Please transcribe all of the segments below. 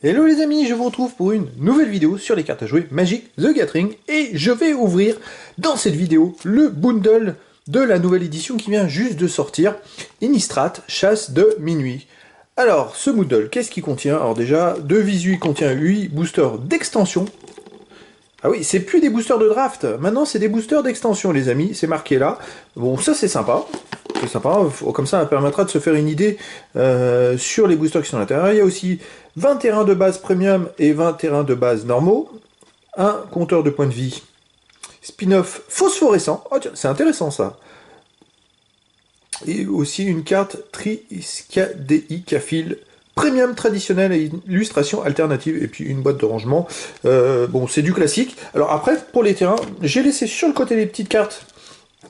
Hello les amis, je vous retrouve pour une nouvelle vidéo sur les cartes à jouer Magic the Gathering et je vais ouvrir dans cette vidéo le bundle de la nouvelle édition qui vient juste de sortir, Innistrad, Chasse de Minuit. Alors, ce bundle, qu'est-ce qu'il contient? Alors déjà, de visu, il contient 8 boosters d'extension. Ah oui, c'est plus des boosters de draft, maintenant c'est des boosters d'extension les amis, c'est marqué là. Bon, ça c'est sympa. C'est sympa, comme ça permettra de se faire une idée sur les boosters qui sont à l'intérieur. Il y a aussi 20 terrains de base premium et 20 terrains de base normaux. Un compteur de points de vie. Spin-off phosphorescent. Oh tiens, c'est intéressant ça. Et aussi une carte Triskadei Kafil premium traditionnel et illustration alternative. Et puis une boîte de rangement. Bon, c'est du classique. Alors après, pour les terrains, j'ai laissé sur le côté les petites cartes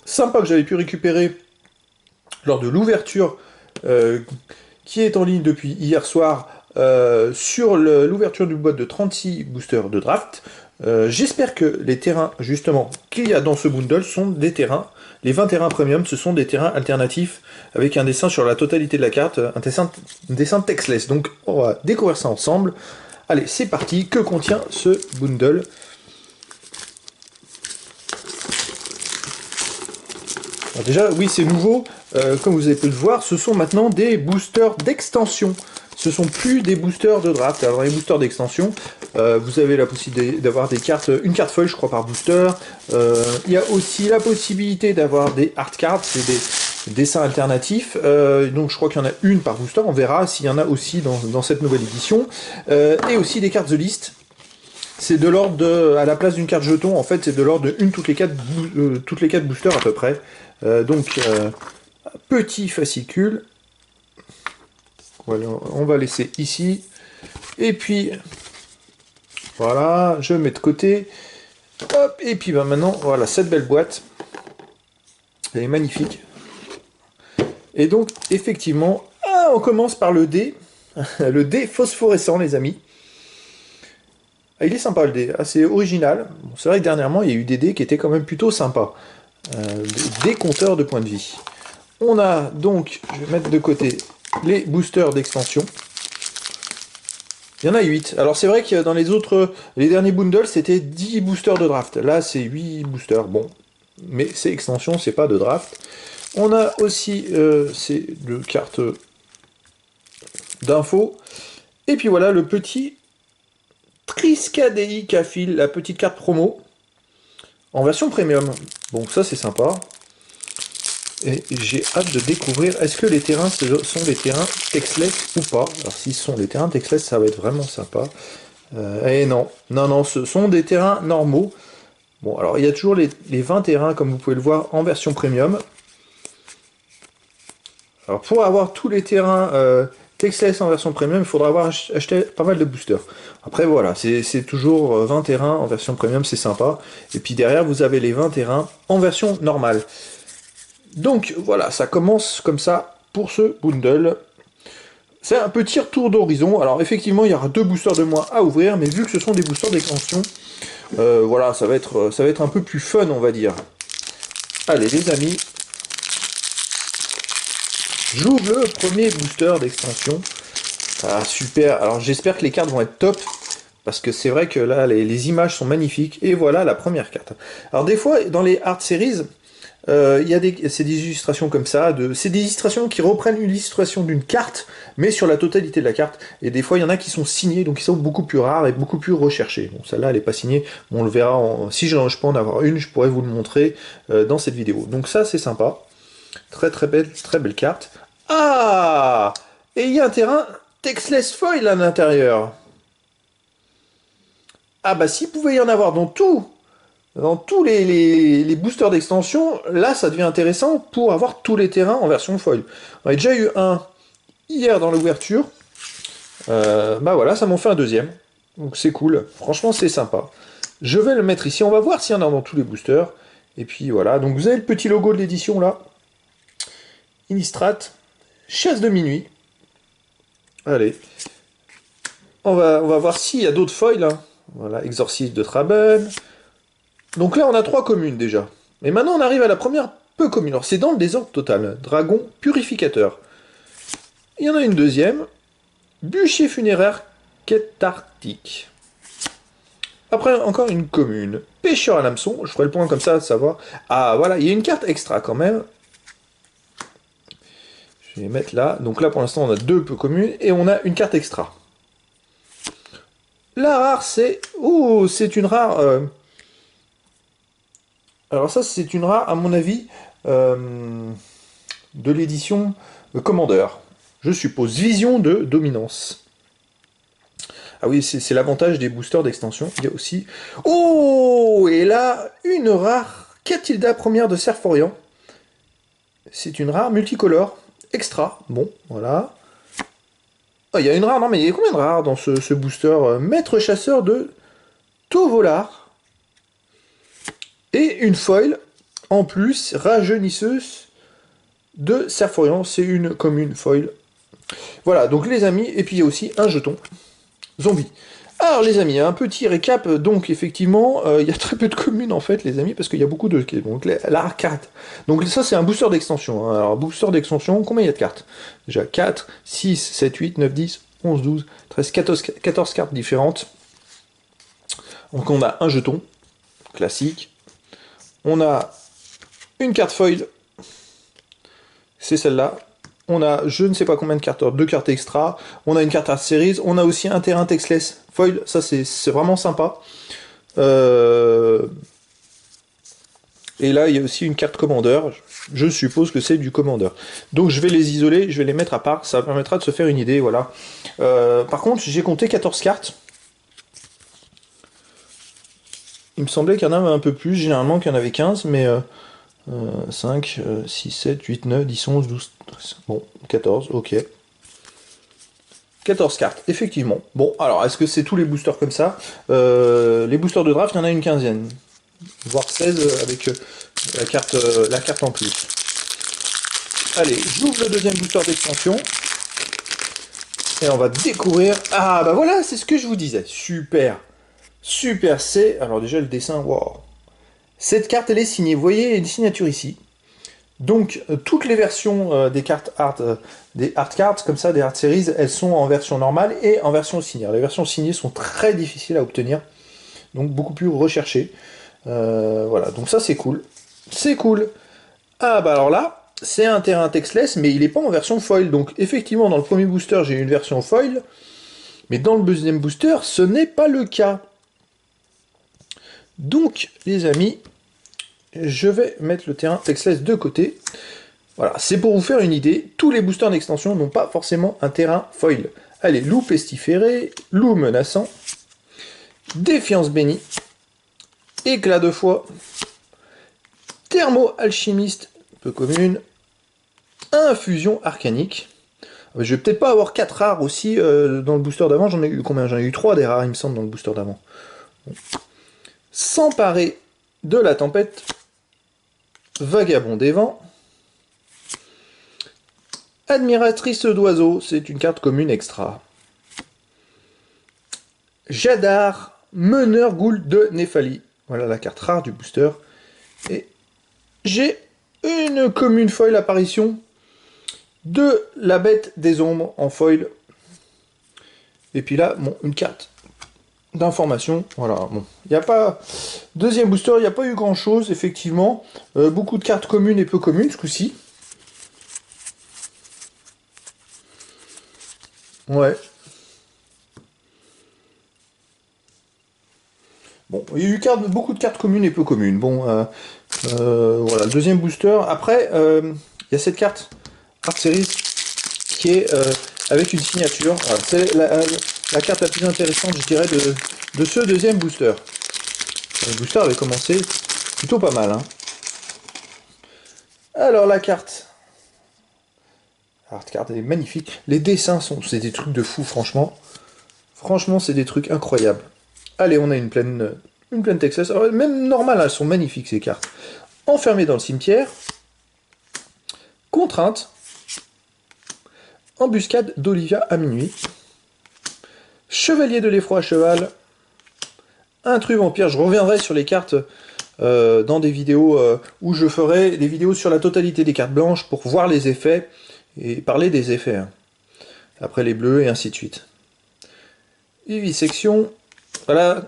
sympas que j'avais pu récupérer lors de l'ouverture qui est en ligne depuis hier soir sur l'ouverture d'une boîte de 36 boosters de draft. J'espère que les terrains, justement, qu'il y a dans ce bundle sont des terrains, les 20 terrains premium, ce sont des terrains alternatifs avec un dessin sur la totalité de la carte, un dessin textless. Donc on va découvrir ça ensemble. Allez, c'est parti, que contient ce bundle ? Alors déjà, oui, c'est nouveau, comme vous avez pu le voir, ce sont maintenant des boosters d'extension. Ce sont plus des boosters de draft. Alors, les boosters d'extension, vous avez la possibilité d'avoir des cartes, une carte feuille, je crois, par booster. Il y a aussi la possibilité d'avoir des art cards, c'est des dessins alternatifs. Donc, je crois qu'il y en a une par booster. On verra s'il y en a aussi dans cette nouvelle édition. Et aussi des cartes The List. C'est de l'ordre de, à la place d'une carte jeton, en fait, c'est de l'ordre de une toutes les quatre boosters à peu près. Petit fascicule. Voilà, on va laisser ici. Et puis, voilà, je mets de côté. Hop, et puis maintenant, voilà, cette belle boîte. Elle est magnifique. Et donc, effectivement, on commence par le dé. Le dé phosphorescent, les amis. Il est sympa le dé, assez original. Bon, c'est vrai que dernièrement, il y a eu des dés qui étaient quand même plutôt sympas. Des compteurs de points de vie. On a donc, je vais mettre de côté les boosters d'extension. Il y en a 8. Alors c'est vrai que dans les derniers bundles, c'était 10 boosters de draft. Là, c'est 8 boosters. Bon, mais c'est extension, c'est pas de draft. On a aussi ces deux cartes d'infos. Et puis voilà, le petit Triskadei Kafil, la petite carte promo, en version premium. Bon, ça c'est sympa. Et j'ai hâte de découvrir, est-ce que les terrains sont des terrains textless ou pas? Alors s'ils sont des terrains textless, ça va être vraiment sympa. Et non, ce sont des terrains normaux. Bon, alors il y a toujours les 20 terrains, comme vous pouvez le voir, en version premium. Alors pour avoir tous les terrains textless en version premium, il faudra avoir acheté pas mal de boosters. Après voilà, c'est toujours 20 terrains en version premium, c'est sympa. Et puis derrière, vous avez les 20 terrains en version normale. Donc voilà, ça commence comme ça pour ce bundle. C'est un petit retour d'horizon. Alors effectivement, il y aura 2 boosters de moins à ouvrir, mais vu que ce sont des boosters d'extension, voilà, ça va être un peu plus fun, on va dire. Allez les amis, j'ouvre le premier booster d'extension. Ah super, alors j'espère que les cartes vont être top, parce que c'est vrai que là, les images sont magnifiques. Et voilà la première carte. Alors des fois, dans les Art Series, c'est des illustrations comme ça, c'est des illustrations qui reprennent une illustration d'une carte, mais sur la totalité de la carte. Et des fois, il y en a qui sont signées, donc ils sont beaucoup plus rares et beaucoup plus recherchées. Bon, celle-là, elle n'est pas signée, bon, on le verra, si je peux en avoir une, je pourrais vous le montrer dans cette vidéo. Donc ça, c'est sympa. Très belle carte. Ah! Et il y a un terrain textless foil à l'intérieur. Ah bah s'il pouvait y en avoir dans tous les boosters d'extension, là ça devient intéressant pour avoir tous les terrains en version foil. On a déjà eu un hier dans l'ouverture, bah voilà, ça m'en fait un deuxième. Donc c'est cool, franchement c'est sympa. Je vais le mettre ici, on va voir s'il y en a dans tous les boosters. Et puis voilà, donc vous avez le petit logo de l'édition là. Innistrad, Chasse de Minuit. Allez, on va voir s'il y a d'autres foils. Hein. Voilà, Exorcisme de Traben. Donc là, on a 3 communes déjà. Et maintenant, on arrive à la première peu commune. Alors, c'est dans le désordre total. Dragon purificateur. Il y en a une deuxième. Bûcher funéraire Quête arctique. Après, encore une commune. Pêcheur à l'hameçon. Je ferai le point comme ça, de savoir. Ah, voilà, il y a une carte extra quand même. Je vais mettre là. Donc là, pour l'instant, on a 2 peu communes. Et on a une carte extra. La rare, c'est... Oh, c'est une rare... Alors ça, c'est une rare, à mon avis, de l'édition Commander. Je suppose. Vision de dominance. Ah oui, c'est l'avantage des boosters d'extension. Il y a aussi... Oh! Et là, une rare Catilda première de Serforian. C'est une rare multicolore. Extra. Bon, voilà. Oh, il y a une rare. Non, mais il y a combien de rares dans ce booster? Maître chasseur de Tovolar. Et une foil, en plus, rajeunisseuse de Serforian. C'est une commune foil. Voilà, donc les amis, et puis il y a aussi un jeton zombie. Alors les amis, un petit récap, donc effectivement, il y a très peu de communes en fait les amis, parce qu'il y a beaucoup de... Donc la carte. Donc ça c'est un booster d'extension. Hein. Alors booster d'extension, combien il y a de cartes? Déjà 4, 6, 7, 8, 9, 10, 11, 12, 13, 14 cartes différentes. Donc on a un jeton, classique. On a une carte foil, c'est celle-là. On a je ne sais pas combien de cartes, 2 cartes extra. On a une carte Art Series. On a aussi un terrain textless foil. Ça, c'est vraiment sympa. Et là, il y a aussi une carte Commander. Je suppose que c'est du Commander. Donc, je vais les isoler. Je vais les mettre à part. Ça permettra de se faire une idée. Voilà. Par contre, j'ai compté 14 cartes. Il me semblait qu'il y en avait un peu plus. Généralement, qu'il y en avait 15. Mais... 5, 6, 7, 8, 9, 10, 11, 12, 13. Bon, 14, ok. 14 cartes, effectivement. Bon, alors, est-ce que c'est tous les boosters comme ça? Les boosters de draft, il y en a une quinzaine. Voire 16 avec la carte en plus. Allez, j'ouvre le deuxième booster d'extension. Et on va découvrir... Ah, bah voilà, c'est ce que je vous disais. Super. Super, c'est... Alors déjà, le dessin, waouh. Cette carte, elle est signée. Vous voyez, il y a une signature ici. Donc, toutes les versions des cartes art, des art cards, comme ça, des art series, elles sont en version normale et en version signée. Les versions signées sont très difficiles à obtenir, donc beaucoup plus recherchées. Voilà, donc ça, c'est cool. C'est cool. Ah, bah alors là, c'est un terrain textless, mais il n'est pas en version foil. Donc, effectivement, dans le premier booster, j'ai une version foil, mais dans le deuxième booster, ce n'est pas le cas. Donc, les amis... Je vais mettre le terrain textless de côté. Voilà, c'est pour vous faire une idée. Tous les boosters d'extension n'ont pas forcément un terrain foil. Allez, loup pestiféré, loup menaçant, défiance bénie, éclat de foi, thermo-alchimiste, peu commune, infusion arcanique. Je vais peut-être pas avoir 4 rares aussi dans le booster d'avant. J'en ai eu combien? J'en ai eu 3 des rares, il me semble, dans le booster d'avant. Bon. S'emparer de la tempête, vagabond des vents, admiratrice d'oiseaux, c'est une carte commune extra. Jadar, meneur ghoul de Néphalie, voilà la carte rare du booster. Et j'ai une commune foil apparition de la bête des ombres en foil. Et puis là, bon, une carte d'information. Voilà, bon, il n'y a pas... Deuxième booster, il n'y a pas eu grand chose, effectivement. Beaucoup de cartes communes et peu communes, ce coup-ci. Ouais. Bon, il y a eu beaucoup de cartes communes et peu communes. Bon, voilà, le deuxième booster. Après, il y a cette carte Art Series qui est avec une signature. Voilà, c'est la carte la plus intéressante, je dirais, de ce deuxième booster. Le booster avait commencé plutôt pas mal. Hein. Alors, la carte. Art card, elle est magnifique. Les dessins c'est des trucs de fou, franchement. Franchement, c'est des trucs incroyables. Allez, on a une pleine Texas. Alors, même normale, elles sont magnifiques, ces cartes. Enfermé dans le cimetière. Contrainte. Embuscade d'Olivia à minuit. Chevalier de l'effroi à cheval. Intrus vampire. Je reviendrai sur les cartes dans des vidéos où je ferai des vidéos sur la totalité des cartes blanches pour voir les effets et parler des effets. Hein. Après les bleus et ainsi de suite. Vivisection. Voilà,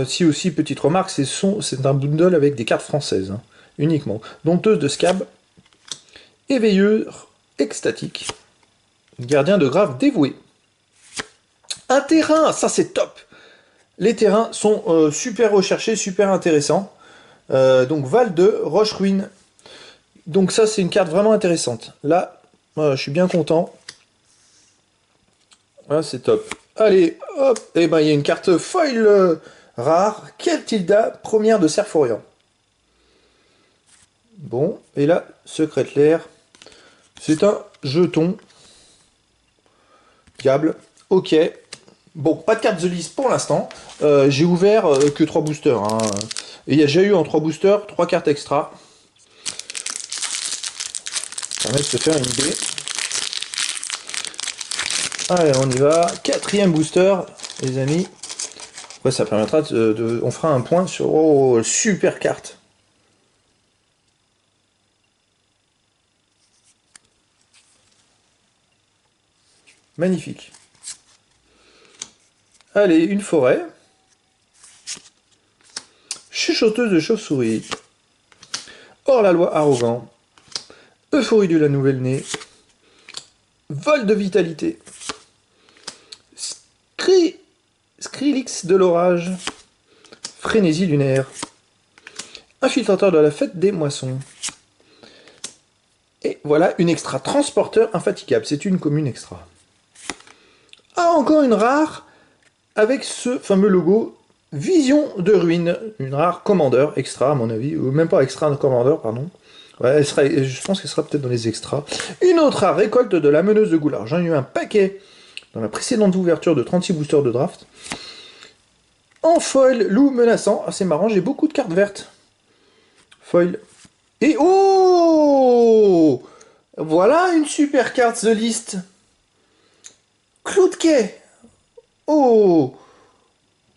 si aussi, petite remarque, c'est un bundle avec des cartes françaises, hein, uniquement. Dompteuse de scab, éveilleur extatique, gardien de grave dévoué. Un terrain, ça c'est top. Les terrains sont super recherchés, super intéressants. Donc Val de Roche-Ruine. Donc ça c'est une carte vraiment intéressante. Là, je suis bien content. Voilà, c'est top. Allez, hop, et ben il y a une carte foil rare, Keltilda, première de Serforian. Bon, et là, Secret Lair, c'est un jeton. Diable, ok. Bon, pas de carte The List pour l'instant. J'ai ouvert que 3 boosters. Hein. Et il y a déjà eu en 3 boosters 3 cartes extra. Ça permet de se faire une idée. Allez, on y va. 4e booster, les amis. Ouais, ça permettra on fera un point sur... Oh, super carte. Magnifique. Allez, une forêt. Chuchoteuse de chauve-souris. Hors-la-loi arrogant. Euphorie de la nouvelle-née. Vol de vitalité. Skrillex de l'orage. Frénésie lunaire. Infiltrateur de la fête des moissons. Et voilà une extra. Transporteur infatigable. C'est une commune extra. Ah, encore une rare avec ce fameux logo Vision de ruine. Une rare commandeur extra à mon avis. Ou même pas extra commandeur, pardon. Ouais, je pense qu'elle sera peut-être dans les extras. Une autre rare récolte de la meneuse de Goulard. J'en ai eu un paquet dans la précédente ouverture de 36 boosters de draft. En foil, loup menaçant. Ah, c'est marrant, j'ai beaucoup de cartes vertes. Foil. Et oh, voilà une super carte The List. Clou de quai. Oh,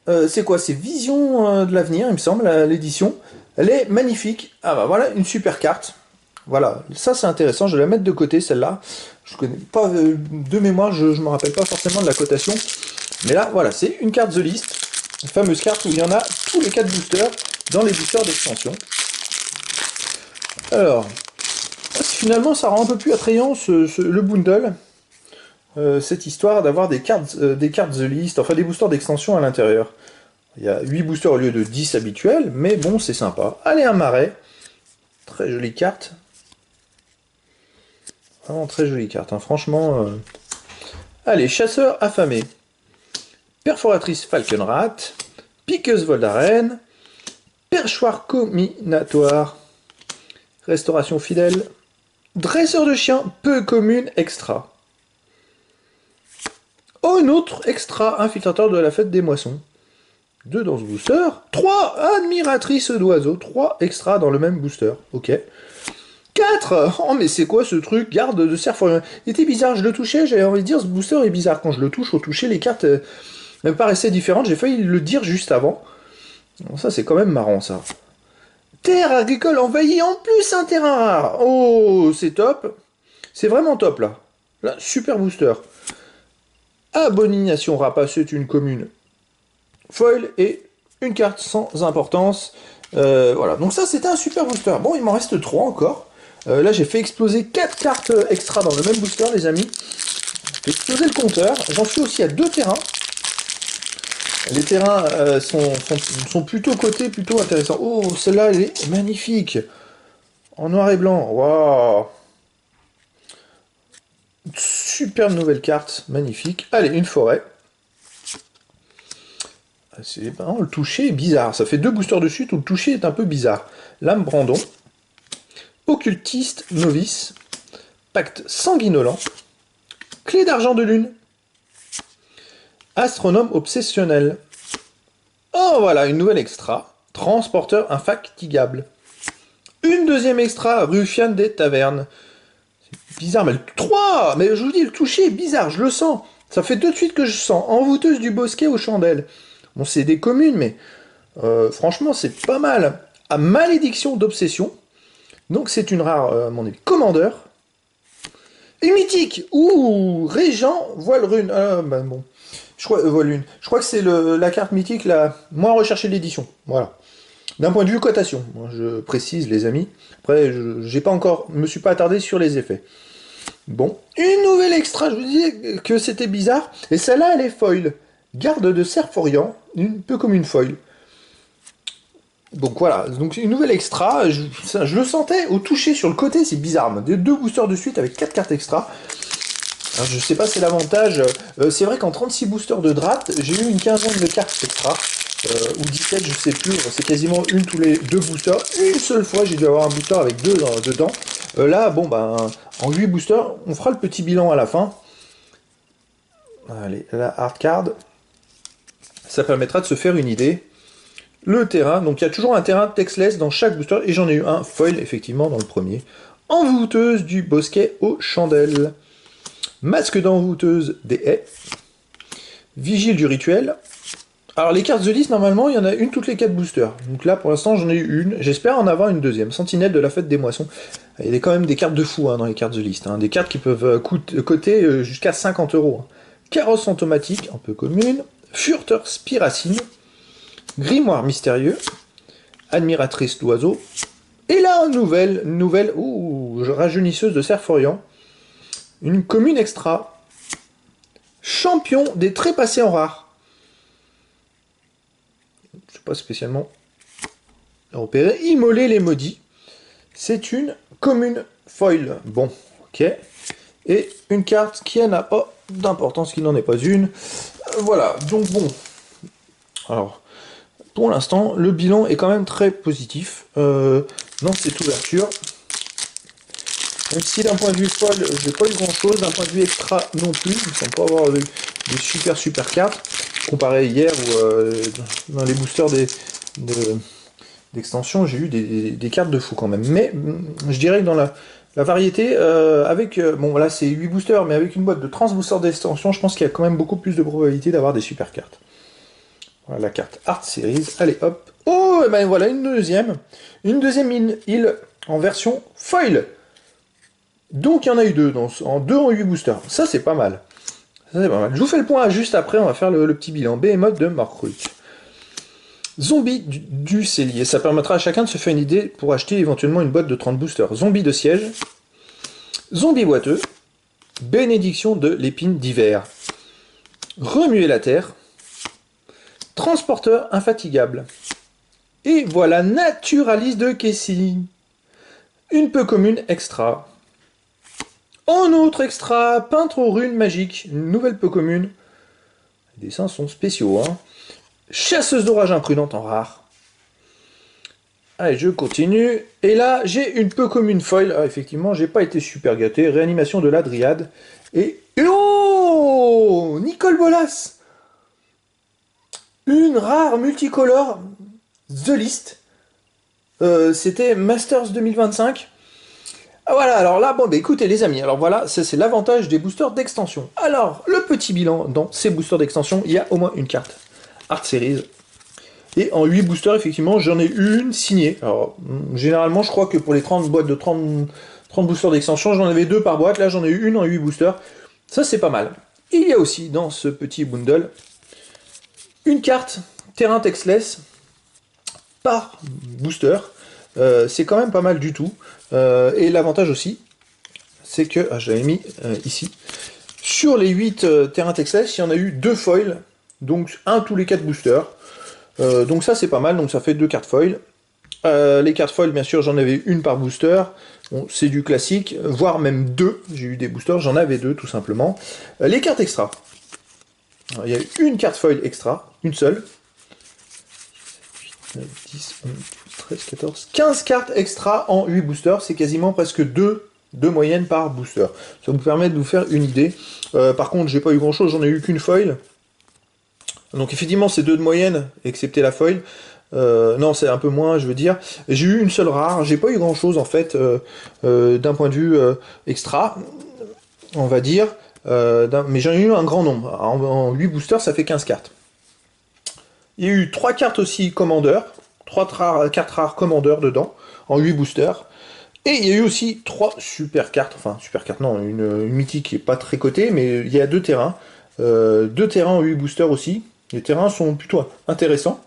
c'est quoi? C'est Vision de l'avenir, il me semble, l'édition. Elle est magnifique. Ah bah voilà, une super carte. Voilà, ça c'est intéressant, je vais la mettre de côté celle-là. Je connais pas de mémoire, je me rappelle pas forcément de la cotation. Mais là, voilà, c'est une carte The List. Une fameuse carte où il y en a tous les 4 boosters dans les boosters d'extension. Alors, finalement ça rend un peu plus attrayant le bundle. Cette histoire d'avoir des cartes The List, enfin des boosters d'extension à l'intérieur. Il y a 8 boosters au lieu de 10 habituels, mais bon, c'est sympa. Allez, un marais. Très jolie carte. Vraiment très jolie carte, hein. Franchement. Allez, chasseur affamé. Perforatrice Falkenrat. Piqueuse vol d'arène. Perchoir combinatoire. Restauration fidèle. Dresseur de chien, peu commune, extra. Oh, une autre extra, infiltrateur de la fête des moissons. 2 dans ce booster. 3 admiratrices d'oiseaux. 3 extras dans le même booster. Ok. 4. Oh, mais c'est quoi ce truc? Garde de Serforian. Il était bizarre, je le touchais, j'avais envie de dire, ce booster est bizarre. Quand je le touche, au toucher, les cartes me paraissaient différentes. J'ai failli le dire juste avant. Bon, ça, c'est quand même marrant, ça. Terre agricole envahie, en plus un terrain rare. Oh, c'est top. C'est vraiment top, là. Là, super booster. Abomination rapace, c'est une commune. Foil et une carte sans importance. Voilà, donc ça, c'était un super booster. Bon, il m'en reste 3 encore. Là, j'ai fait exploser 4 cartes extra dans le même booster, les amis. J'ai explosé le compteur. J'en suis aussi à 2 terrains. Les terrains sont plutôt cotés, plutôt intéressants. Oh, celle-là, elle est magnifique. En noir et blanc. Waouh. Superbe nouvelle carte. Magnifique. Allez, une forêt. C'est marrant, le toucher est bizarre. Ça fait 2 boosters de suite où le toucher est un peu bizarre. Lame Brandon. Occultiste novice. Pacte sanguinolent. Clé d'argent de lune. Astronome obsessionnel. Oh, voilà, une nouvelle extra. Transporteur infatigable. Une deuxième extra, ruffiane des tavernes. C'est bizarre, mais le 3. Mais je vous dis, le toucher est bizarre, je le sens. Ça fait 2 de suite que je sens. Envoûteuse du bosquet aux chandelles. Bon, c'est des communes, mais franchement, c'est pas mal. À malédiction d'obsession. Donc, c'est une rare, à mon avis, commandeur. Et mythique. Ouh, Régent, voile rune. Ah, bah bon. Je crois, voilà, je crois que c'est la carte mythique la moins recherchée de l'édition. Voilà. D'un point de vue cotation, moi, je précise les amis. Après, j'ai pas encore, me suis pas attardé sur les effets. Bon, une nouvelle extra, je vous disais que c'était bizarre. Et celle-là, elle est foil. Garde de Serforian, un peu comme une foil. Donc voilà, donc une nouvelle extra, je le sentais au toucher sur le côté, c'est bizarre. Deux boosters de suite avec 4 cartes extra. Alors, je sais pas, c'est l'avantage. C'est vrai qu'en 36 boosters de draft, j'ai eu une quinzaine de cartes extra. Ou 17, je sais plus. C'est quasiment une tous les deux boosters. Une seule fois, j'ai dû avoir un booster avec deux dedans. Là, bon, ben, en 8 boosters, on fera le petit bilan à la fin. Allez, la hard card. Ça permettra de se faire une idée. Le terrain, donc il y a toujours un terrain textless dans chaque booster. Et j'en ai eu un foil, effectivement, dans le premier. Envoûteuse du bosquet aux chandelles. Masque d'envoûteuse des haies. Vigile du rituel. Alors les cartes The List, normalement, il y en a une toutes les 4 boosters. Donc là, pour l'instant, j'en ai eu une. J'espère en avoir une deuxième. Sentinelle de la fête des moissons. Il y a quand même des cartes de fou dans les cartes The List. Des cartes qui peuvent coûter jusqu'à 50 €. Carrosse fantomatique, un peu commune. Furteur spiracine. Grimoire mystérieux. Admiratrice d'oiseaux. Et là, nouvelle rajeunisseuse de Serforian. Une commune extra. Champion des trépassés en rare. Je sais pas spécialement repéré. Immoler les maudits. C'est une commune foil. Bon, ok. Et une carte qui n'a pas d'importance, qui n'en est pas une. Voilà, donc bon. Alors, pour l'instant, le bilan est quand même très positif dans cette ouverture. Même si d'un point de vue foil, j'ai pas eu grand chose, d'un point de vue extra non plus, il ne semble pas avoir des super cartes, comparé hier où dans les boosters d'extension, j'ai eu des cartes de fou quand même. Mais je dirais que dans la variété, bon là c'est 8 boosters, mais avec une boîte de 30 boosters d'extension, je pense qu'il y a quand même beaucoup plus de probabilité d'avoir des super cartes. Voilà la carte Art Series, allez hop. Oh, et ben voilà une deuxième île en version foil. Donc il y en a eu deux, en 8 boosters. Ça c'est pas mal. Je vous fais le point juste après, on va faire le petit bilan. Behemoth de Morkrut. Zombie du cellier. Ça permettra à chacun de se faire une idée pour acheter éventuellement une boîte de 30 boosters. Zombie de siège. Zombie boiteux. Bénédiction de l'épine d'hiver. Remuer la terre. Transporteur infatigable. Et voilà, naturaliste de Kessie. Une peu commune extra. En autre extra, peintre aux runes magiques, une nouvelle peu commune. Les dessins sont spéciaux, hein. Chasseuse d'orage imprudente en rare. Allez, je continue. Et là, j'ai une peu commune foil. Ah, effectivement, j'ai pas été super gâté. Réanimation de la Dryade. Et... Oh, Nicole Bolas. Une rare multicolore The List. C'était Masters 2025. Ah, voilà, alors là, bon, bah écoutez les amis, alors voilà, c'est l'avantage des boosters d'extension. Alors, le petit bilan dans ces boosters d'extension, il y a au moins une carte Art Series. Et en 8 boosters, effectivement, j'en ai une signée. Alors, généralement, je crois que pour les 30 boîtes de 30 boosters d'extension, j'en avais 2 par boîte. Là, j'en ai eu une en 8 boosters. Ça, c'est pas mal. Et il y a aussi, dans ce petit bundle, une carte terrain textless par booster. C'est quand même pas mal du tout. Et l'avantage aussi, c'est que, je l'avais mis ici, sur les 8 terrains textless, il y en a eu 2 foils, donc un tous les 4 boosters. Donc ça c'est pas mal, donc ça fait 2 cartes foil. Les cartes foil, bien sûr, j'en avais une par booster. Bon, c'est du classique, voire même 2. J'ai eu des boosters, j'en avais 2 tout simplement. Les cartes extra. Alors, il y a eu une carte foil extra, une seule. 9, 10, 11, 12, 13, 14, 15 cartes extra en 8 boosters. C'est quasiment presque 2 moyennes par booster. Ça vous permet de vous faire une idée. Par contre, j'ai pas eu grand chose, j'en ai eu qu'une foil. Donc effectivement, c'est 2 de moyenne, excepté la foil. Non, c'est un peu moins, je veux dire. J'ai eu une seule rare, j'ai pas eu grand chose en fait, d'un point de vue extra, on va dire. Mais j'en ai eu un grand nombre. En 8 boosters, ça fait 15 cartes. Il y a eu 3 cartes aussi commandeurs, 3 cartes rares commandeurs dedans, en 8 boosters. Et il y a eu aussi 3 super cartes, enfin super cartes, non, une mythique qui est pas très cotée, mais il y a 2 terrains. 2 terrains en 8 boosters aussi. Les terrains sont plutôt intéressants.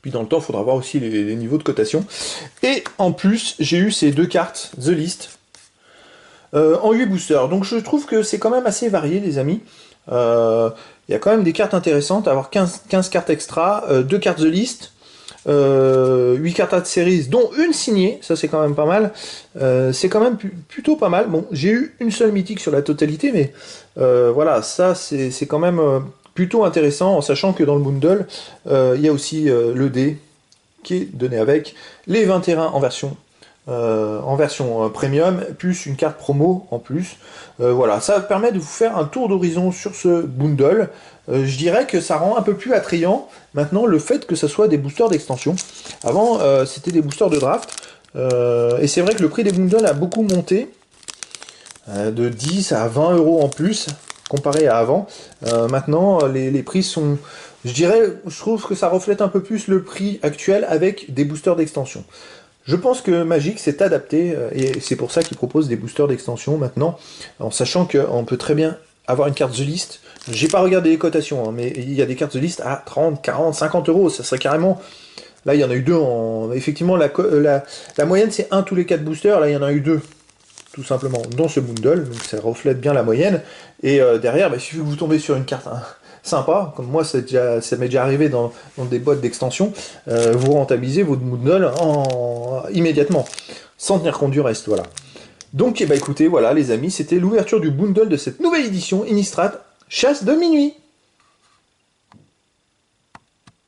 Puis dans le temps, il faudra voir aussi les niveaux de cotation. Et en plus, j'ai eu ces 2 cartes, The List, en 8 boosters. Donc je trouve que c'est quand même assez varié, les amis. Il y a quand même des cartes intéressantes, avoir 15 cartes extra, 2 cartes The List, 8 cartes de séries, dont une signée, ça c'est quand même pas mal. C'est quand même plutôt pas mal. Bon, j'ai eu une seule mythique sur la totalité, mais voilà, ça c'est quand même plutôt intéressant, en sachant que dans le bundle, il y a aussi le dé qui est donné avec, les 20 terrains en version premium, plus une carte promo en plus. Voilà, ça permet de vous faire un tour d'horizon sur ce bundle. Je dirais que ça rend un peu plus attrayant maintenant le fait que ça soit des boosters d'extension. Avant, c'était des boosters de draft. Et c'est vrai que le prix des bundles a beaucoup monté, de 10 à 20 € en plus, comparé à avant. Maintenant, les prix sont... je trouve que ça reflète un peu plus le prix actuel avec des boosters d'extension. Je pense que Magic s'est adapté, et c'est pour ça qu'ils proposent des boosters d'extension maintenant, en sachant qu'on peut très bien avoir une carte The List. J'ai pas regardé les cotations, hein, mais il y a des cartes The List à 30, 40, 50 €, ça serait carrément... Là, il y en a eu 2 en... Effectivement, la moyenne, c'est 1 tous les 4 boosters, là, il y en a eu 2, tout simplement, dans ce bundle, donc ça reflète bien la moyenne. Et derrière, il suffit que vous tombez sur une carte... sympa, comme moi ça m'est déjà arrivé dans des boîtes d'extension, vous rentabilisez votre bundle immédiatement, sans tenir compte du reste, voilà. Donc, écoutez, voilà les amis, c'était l'ouverture du bundle de cette nouvelle édition Innistrad Chasse de minuit.